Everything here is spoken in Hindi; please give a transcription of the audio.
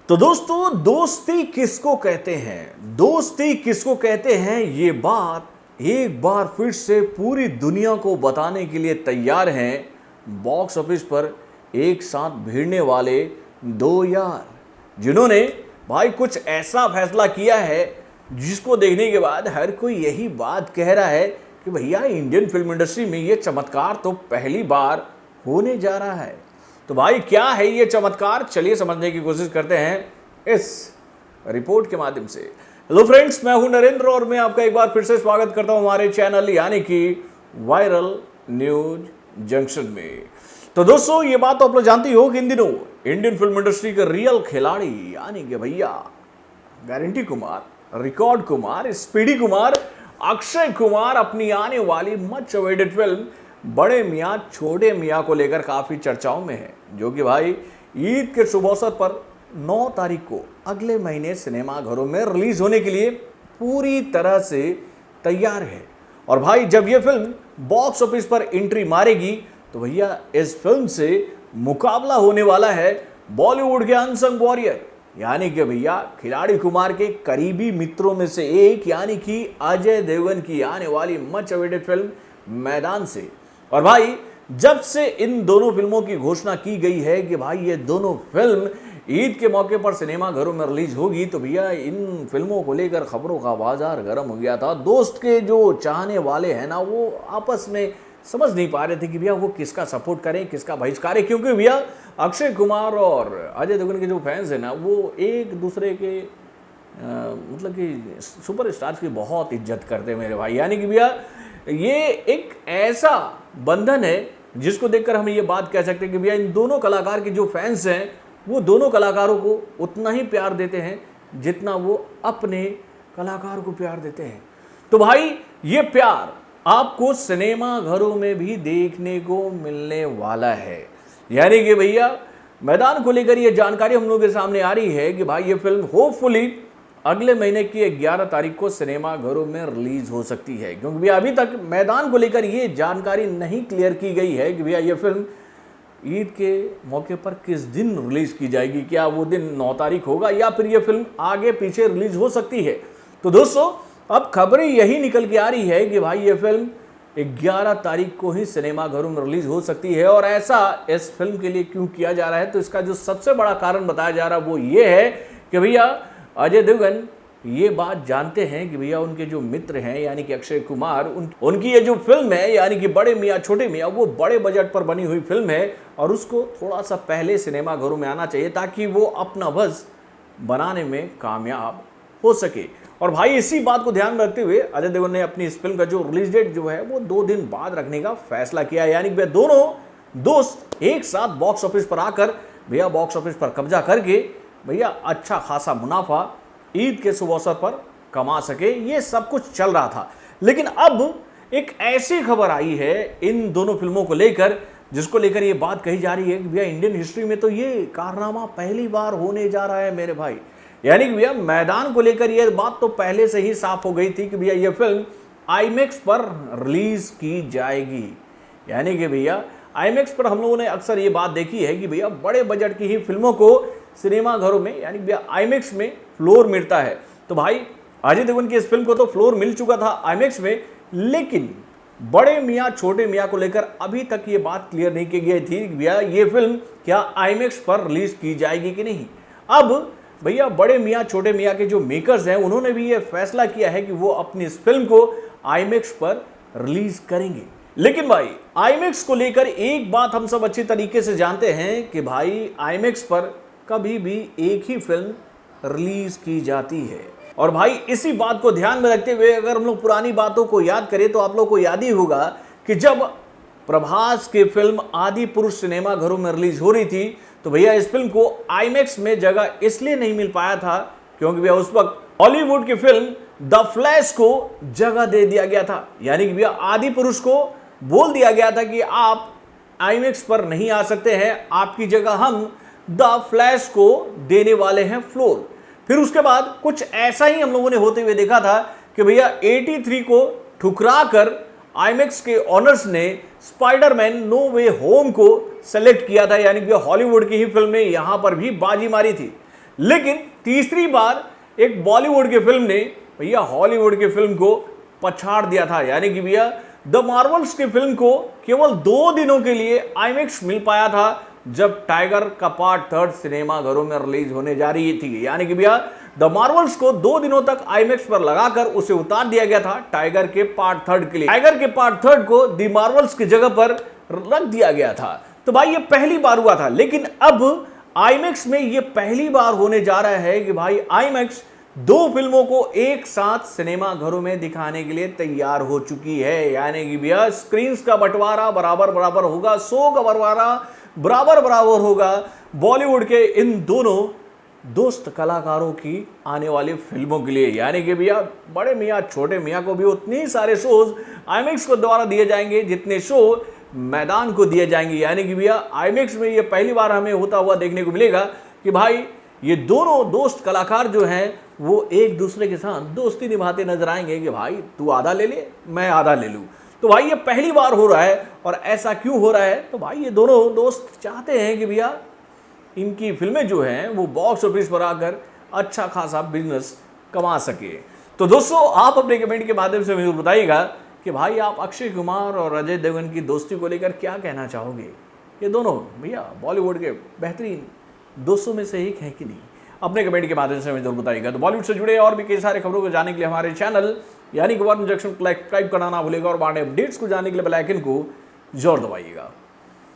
तो दोस्तों, दोस्ती किसको कहते हैं? दोस्ती किसको कहते हैं, ये बात एक बार फिर से पूरी दुनिया को बताने के लिए तैयार हैं बॉक्स ऑफिस पर एक साथ भिड़ने वाले दो यार, जिन्होंने भाई कुछ ऐसा फैसला किया है जिसको देखने के बाद हर कोई यही बात कह रहा है कि भैया इंडियन फिल्म इंडस्ट्री में ये चमत्कार तो पहली बार होने जा रहा है। तो भाई क्या है ये चमत्कार, चलिए समझने की कोशिश करते हैं इस रिपोर्ट के माध्यम से। हेलो फ्रेंड्स, मैं हूं नरेंद्र और मैं आपका एक बार फिर से स्वागत करता हूं हमारे चैनल यानी कि वायरल न्यूज जंक्शन में। तो दोस्तों, ये बात तो आप लोग जानते हो कि इन दिनों इंडियन फिल्म इंडस्ट्री के रियल खिलाड़ी यानी कि भैया guarantee Kumar, record Kumar, speedy Kumar, Akshay Kumar अपनी आने वाली मच अवेटेड फिल्म बड़े मियाँ छोटे मियाँ को लेकर काफ़ी चर्चाओं में है, जो कि भाई ईद के शुभ अवसर पर 9 तारीख को अगले महीने सिनेमा घरों में रिलीज होने के लिए पूरी तरह से तैयार है। और भाई जब ये फिल्म बॉक्स ऑफिस पर एंट्री मारेगी तो भैया इस फिल्म से मुकाबला होने वाला है बॉलीवुड के अनसंग वॉरियर यानी कि भैया खिलाड़ी कुमार के करीबी मित्रों में से एक यानी कि अजय देवगन की आने वाली मच अवेटेड फिल्म मैदान से। और भाई जब से इन दोनों फिल्मों की घोषणा की गई है कि भाई ये दोनों फिल्म ईद के मौके पर सिनेमा घरों में रिलीज होगी, तो भैया इन फिल्मों को लेकर खबरों का बाजार गर्म हो गया था। दोस्त के जो चाहने वाले हैं ना, वो आपस में समझ नहीं पा रहे थे कि भैया वो किसका सपोर्ट करें, किसका बहिष्कार, क्योंकि भैया अक्षय कुमार और अजय देवगन के जो फैंस हैं ना, वो एक दूसरे के मतलब कि सुपर स्टार्स की बहुत इज्जत करते हैं मेरे भाई। यानी कि भैया ये एक ऐसा बंधन है जिसको देखकर हम ये बात कह सकते हैं कि भैया इन दोनों कलाकार के जो फैंस हैं वो दोनों कलाकारों को उतना ही प्यार देते हैं जितना वो अपने कलाकार को प्यार देते हैं। तो भाई ये प्यार आपको सिनेमा घरों में भी देखने को मिलने वाला है। यानी कि भैया मैदान को लेकर ये जानकारी हम लोगों के सामने आ रही है कि भाई ये फिल्म होपफुली अगले महीने की 11 तारीख को सिनेमा घरों में रिलीज हो सकती है, क्योंकि भैया अभी तक मैदान को लेकर ये जानकारी नहीं क्लियर की गई है कि भैया ये फिल्म ईद के मौके पर किस दिन रिलीज की जाएगी। क्या वो दिन 9 तारीख होगा या फिर ये फिल्म आगे पीछे रिलीज हो सकती है। तो दोस्तों, अब खबरें यही निकल के आ रही है कि भाई ये फिल्म 11 तारीख को ही सिनेमा घरों में रिलीज हो सकती है। और ऐसा इस फिल्म के लिए क्यों किया जा रहा है, तो इसका जो सबसे बड़ा कारण बताया जा रहा है वो ये है कि भैया अजय देवगन ये बात जानते हैं कि भैया उनके जो मित्र हैं यानी कि अक्षय कुमार, उनकी ये जो फिल्म है यानी कि बड़े मियाँ छोटे मियाँ, वो बड़े बजट पर बनी हुई फिल्म है और उसको थोड़ा सा पहले सिनेमा घरों में आना चाहिए ताकि वो अपना बज़ बनाने में कामयाब हो सके। और भाई इसी बात को ध्यान में रखते हुए अजय देवगन ने अपनी इस फिल्म का जो रिलीज डेट जो है वो 2 दिन बाद रखने का फैसला किया है। यानी कि दोनों दोस्त एक साथ बॉक्स ऑफिस पर आकर भैया बॉक्स ऑफिस पर कब्जा करके भैया अच्छा खासा मुनाफा ईद के शुभ अवसर पर कमा सके, ये सब कुछ चल रहा था। लेकिन अब एक ऐसी खबर आई है इन दोनों फिल्मों को लेकर जिसको लेकर ये बात कही जा रही है कि भैया इंडियन हिस्ट्री में तो ये कारनामा पहली बार होने जा रहा है मेरे भाई। यानी कि भैया मैदान को लेकर ये बात तो पहले से ही साफ हो गई थी कि भैया ये फिल्म आईमैक्स पर रिलीज की जाएगी। यानी कि भैया आईमैक्स पर हम लोगों ने अक्सर ये बात देखी है कि भैया बड़े बजट की ही फिल्मों को सिनेमा घरों में यानी भैया आईमैक्स में फ्लोर मिलता है। तो भाई अजय देवगन की इस फिल्म को तो फ्लोर मिल चुका था आईमैक्स में, लेकिन बड़े मियाँ छोटे मियाँ को लेकर अभी तक ये बात क्लियर नहीं की गई थी कि भैया ये फिल्म क्या आईमैक्स पर रिलीज की जाएगी कि नहीं। अब भैया बड़े मियाँ छोटे मियाँ के जो मेकर्स हैं उन्होंने भी ये फैसला किया है कि वो अपनी इस फिल्म को आईमैक्स पर रिलीज करेंगे। लेकिन भाई आईमैक्स को लेकर एक बात हम सब अच्छी तरीके से जानते हैं कि भाई आईमैक्स पर कभी भी एक ही फिल्म रिलीज की जाती है। और भाई इसी बात को ध्यान में रखते हुए अगर हम लोग पुरानी बातों को याद करें तो आप लोग को याद ही होगा कि जब प्रभास की फिल्म आदि पुरुष सिनेमा घरों में रिलीज हो रही थी तो भैया इस फिल्म को आईमैक्स में जगह इसलिए नहीं मिल पाया था क्योंकि भैया उस वक्त हॉलीवुड की फिल्म द फ्लैश को जगह दे दिया गया था। यानी कि भैया आदि पुरुष को बोल दिया गया था कि आप आईमैक्स पर नहीं आ सकते हैं, आपकी जगह हम द फ्लैश को देने वाले हैं फ्लोर। फिर उसके बाद कुछ ऐसा ही हम लोगों ने होते हुए देखा था कि भैया 83 को ठुकरा कर आईमैक्स के ऑनर्स ने स्पाइडरमैन नो वे होम को सेलेक्ट किया था। यानी कि हॉलीवुड की ही फिल्म ने यहां पर भी बाजी मारी थी। लेकिन तीसरी बार एक बॉलीवुड की फिल्म ने भैया हॉलीवुड की फिल्म को पछाड़ दिया था। यानी कि भैया द मार्वल्स की फिल्म को केवल 2 दिनों के लिए आईमैक्स मिल पाया था, जब टाइगर का पार्ट 3 सिनेमा घरों में रिलीज होने जा रही थी। यानी कि भैया द मार्वल्स को 2 दिनों तक आईमैक्स पर लगाकर उसे उतार दिया गया था टाइगर के पार्ट 3 के लिए। टाइगर के पार्ट 3 को द मार्वल्स की जगह पर रख दिया गया था। तो भाई ये पहली बार हुआ था, लेकिन अब आईमैक्स में ये पहली बार होने जा रहा है कि भाई आईमैक्स 2 फिल्मों को एक साथ सिनेमा घरों में दिखाने के लिए तैयार हो चुकी है। यानी कि भैया स्क्रीन का बंटवारा बराबर बराबर होगा, शो का बंटवारा बराबर बराबर होगा बॉलीवुड के इन दोनों दोस्त कलाकारों की आने वाली फिल्मों के लिए। यानी कि भैया बड़े मियाँ छोटे मियाँ को भी उतने ही सारे शोज आईमैक्स को द्वारा दिए जाएंगे जितने शो मैदान को दिए जाएंगे। यानी कि भैया आईमैक्स में ये पहली बार हमें होता हुआ देखने को मिलेगा कि भाई ये दोनों दोस्त कलाकार जो हैं वो एक दूसरे के साथ दोस्ती निभाते नजर आएंगे कि भाई तू आधा ले ले मैं आधा ले लूँ। तो भाई ये पहली बार हो रहा है। और ऐसा क्यों हो रहा है? तो भाई ये दोनों दोस्त चाहते हैं कि भैया इनकी फिल्में जो हैं वो बॉक्स ऑफिस पर आकर अच्छा खासा बिजनेस कमा सके। तो दोस्तों आप अपने कमेंट के माध्यम से मुझे बताइएगा कि भाई आप अक्षय कुमार और अजय देवगन की दोस्ती को लेकर क्या कहना चाहोगे। ये दोनों भैया बॉलीवुड के बेहतरीन दोस्तों में से एक है कि नहीं? अपने कमेंट के माध्यम से मुझे जरूर बताइएगा। तो बॉलीवुड से जुड़े और भी कई सारे खबरों को जानने के लिए हमारे चैनल यानी कि वन जंक्शन को सब्सक्राइब करना ना भूलेगा और बारे अपडेट्स को जानने के लिए बेल आइकन को जरूर दबाइएगा।